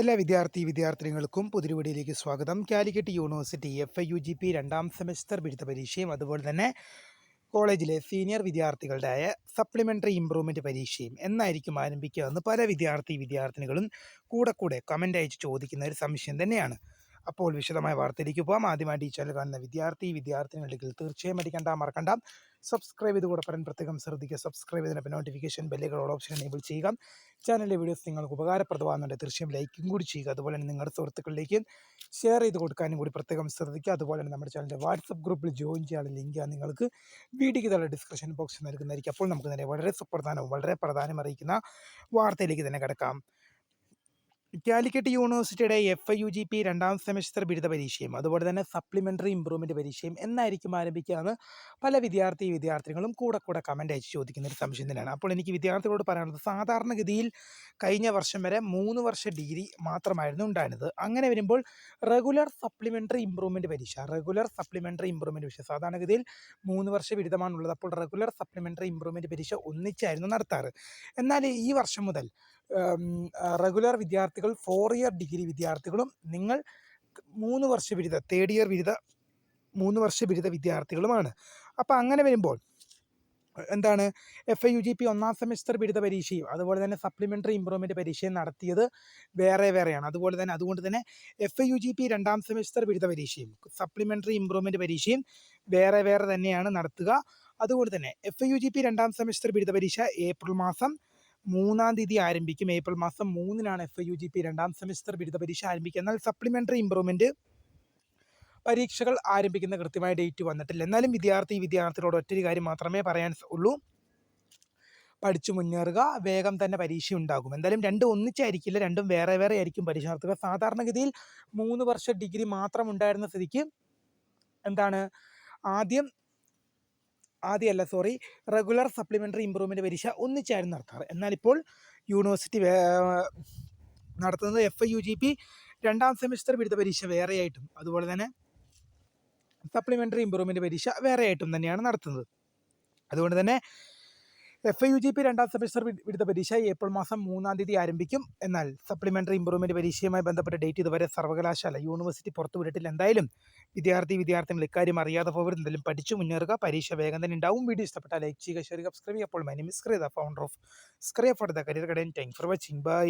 എല്ലാ വിദ്യാർത്ഥിനികൾക്കും പുതിയൊരു വീഡിയോയിലേക്ക് സ്വാഗതം. കാലിക്കറ്റ് യൂണിവേഴ്സിറ്റി FIUGP രണ്ടാം സെമസ്റ്റർ ബിരുദ പരീക്ഷയും അതുപോലെ തന്നെ കോളേജിലെ സീനിയർ വിദ്യാർത്ഥികളുടെ സപ്ലിമെൻ്ററി ഇംപ്രൂവ്മെൻറ്റ് പരീക്ഷയും എന്നായിരിക്കും ആരംഭിക്കുക എന്ന് പല വിദ്യാർത്ഥിനികളും കൂടെ കമൻ്റ് അയച്ച് ചോദിക്കുന്ന ഒരു സംശയം തന്നെയാണ്. അപ്പോൾ വിശദമായ വാർത്തയിലേക്ക് പോകാം. ആദ്യമായിട്ട് ഈ ചാനൽ കാണുന്ന വിദ്യാർത്ഥിനികളുണ്ടെങ്കിൽ തീർച്ചയായും മറക്കണ്ട സബ്സ്ക്രൈബ് ചെയ്ത് കൂടെ പറയാൻ പ്രത്യേകം ശ്രദ്ധിക്കുക. സബ്സ്ക്രൈബ് ചെയ്തതിനൊപ്പം നോട്ടിഫിക്കേഷൻ ബെല്ലുകൾ ഓപ്ഷൻ എനേബിൾ ചെയ്യുക. ചാനലിലെ വീഡിയോസ് നിങ്ങൾക്ക് ഉപകാരപ്രദമാകുന്നുണ്ട് തീർച്ചയായും ലൈക്കും കൂടി ചെയ്യുക. അതുപോലെ തന്നെ നിങ്ങളുടെ സുഹൃത്തുക്കളിലേക്ക് ഷെയർ ചെയ്ത് കൊടുക്കാനും കൂടി പ്രത്യേകം ശ്രദ്ധിക്കുക. അതുപോലെ തന്നെ നമ്മുടെ ചാനലിൻ്റെ വാട്സപ്പ് ഗ്രൂപ്പിൽ ജോയിൻ ചെയ്യാനുള്ള ലിങ്ക് നിങ്ങൾക്ക് വീഡിയോയ്ക്ക് താഴെ ഡിസ്ക്രിപ്ഷൻ ബോക്സിൽ നൽകുന്നതായിരിക്കും. അപ്പോൾ നമുക്ക് തന്നെ വളരെ പ്രധാനം അറിയിക്കുന്ന വാർത്തയിലേക്ക് തന്നെ കിടക്കാം. കാലിക്കറ്റ് യൂണിവേഴ്സിറ്റിയുടെ FIUGP രണ്ടാം സെമസ്റ്റർ ബിരുദ പരീക്ഷയും അതുപോലെ തന്നെ സപ്ലിമെൻ്ററി ഇംപ്രൂവ്മെൻറ്റ് പരീക്ഷയും എന്നായിരിക്കും ആരംഭിക്കുകയെന്ന് പല വിദ്യാർത്ഥിനികളും കൂടെ കമൻ്റ് അയച്ച് ചോദിക്കുന്ന ഒരു സംശയം തന്നെയാണ്. അപ്പോൾ എനിക്ക് വിദ്യാർത്ഥികളോട് പറയാനുള്ളത്, സാധാരണഗതിയിൽ കഴിഞ്ഞ വർഷം വരെ 3 വർഷ ഡിഗ്രി മാത്രമായിരുന്നു ഉണ്ടായിരുന്നത്. അങ്ങനെ വരുമ്പോൾ റെഗുലർ സപ്ലിമെൻ്ററി ഇംപ്രൂവ്മെൻറ്റ് പരീക്ഷ സാധാരണഗതിയിൽ 3 വർഷ ബിരുദമാണുള്ളത്. അപ്പോൾ റെഗുലർ സപ്ലിമെൻ്ററി ഇംപ്രൂവ്മെൻറ്റ് പരീക്ഷ ഒന്നിച്ചായിരുന്നു നടത്താറ്. എന്നാൽ ഈ വർഷം മുതൽ റെഗുലർ വിദ്യാർത്ഥികൾ 4 ഇയർ ഡിഗ്രി വിദ്യാർത്ഥികളും നിങ്ങൾ 3 വർഷ ബിരുദ 3 വർഷ ബിരുദ വിദ്യാർത്ഥികളുമാണ്. അപ്പോൾ അങ്ങനെ വരുമ്പോൾ എന്താണ്, FIUGP ഒന്നാം സെമസ്റ്റർ ബിരുദ പരീക്ഷയും അതുപോലെ തന്നെ സപ്ലിമെൻ്ററി ഇംപ്രൂവ്മെൻറ്റ് പരീക്ഷയും നടത്തിയത് വേറെയാണ്. അതുകൊണ്ട് തന്നെ FIUGP രണ്ടാം സെമസ്റ്റർ ബിരുദ പരീക്ഷയും സപ്ലിമെൻ്ററി ഇംപ്രൂവ്മെൻറ്റ് പരീക്ഷയും വേറെ തന്നെയാണ് നടത്തുക. അതുകൊണ്ട് തന്നെ FIUGP രണ്ടാം സെമസ്റ്റർ ബിരുദ പരീക്ഷ ഏപ്രിൽ മാസം 3-ാം തീയതി ആരംഭിക്കും. ഏപ്രിൽ മാസം 3-നാണ് FIUGP രണ്ടാം സെമസ്റ്റർ ബിരുദ പരീക്ഷ ആരംഭിക്കുക. എന്നാൽ സപ്ലിമെൻ്ററി ഇംപ്രൂവ്മെൻറ്റ് പരീക്ഷകൾ ആരംഭിക്കുന്ന കൃത്യമായ ഡേറ്റ് വന്നിട്ടില്ല. എന്നാലും വിദ്യാർത്ഥികളോട് ഒറ്റൊരു കാര്യം മാത്രമേ പറയാൻ ഉള്ളൂ: പഠിച്ചു മുന്നേറുക, വേഗം തന്നെ പരീക്ഷ ഉണ്ടാകും. എന്തായാലും രണ്ടും ഒന്നിച്ചായിരിക്കില്ല, രണ്ടും വേറെ ആയിരിക്കും പരീക്ഷ നടത്തുക. സാധാരണഗതിയിൽ 3 വർഷ ഡിഗ്രി മാത്രം ഉണ്ടായിരുന്ന സ്ഥിതിക്ക് റെഗുലർ സപ്ലിമെൻ്ററി ഇംപ്രൂവ്മെൻറ്റ് പരീക്ഷ ഒന്നിച്ചായിരുന്നു നടത്താറ്. എന്നാൽ ഇപ്പോൾ യൂണിവേഴ്സിറ്റി നടത്തുന്നത് FIUGP രണ്ടാം സെമസ്റ്റർ ബിരുദ പരീക്ഷ വേറെയായിട്ടും അതുപോലെ തന്നെ സപ്ലിമെൻ്ററി ഇംപ്രൂവ്മെൻറ്റ് പരീക്ഷ വേറെയായിട്ടും തന്നെയാണ് നടത്തുന്നത്. അതുകൊണ്ട് തന്നെ FIUGP രണ്ടാം സെമസ്റ്റർ ബിരുദ പരീക്ഷ ഏപ്രിൽ മാസം 3-ാം തീയതി ആരംഭിക്കും. എന്നാൽ സപ്ലിമെൻ്ററി ഇംപ്രൂവ്മെൻറ്റ് പരീക്ഷയുമായി ബന്ധപ്പെട്ട ഡേറ്റ് ഇതുവരെ സർവകലാശാല യൂണിവേഴ്സിറ്റി പുറത്തുവിട്ടിട്ടില്ല. എന്തായാലും വിദ്യാർത്ഥികൾ ഇക്കാര്യം അറിയാതെ പോകരുത്. എന്തായാലും പഠിച്ചു മുന്നേറുക, പരീക്ഷ വേഗം തന്നെ ഉണ്ടാവും. വീഡിയോ ഇഷ്ടപ്പെട്ടാൽ ലൈക്ക് ചെയ്യുക, ഷെയർ ചെയ്യുക, സബ്സ്ക്രൈബ് ചെയ്യുക. അപ്പോൾ my name is founder of സ്ക്രിയ for the career guidance. Thank for watching. By.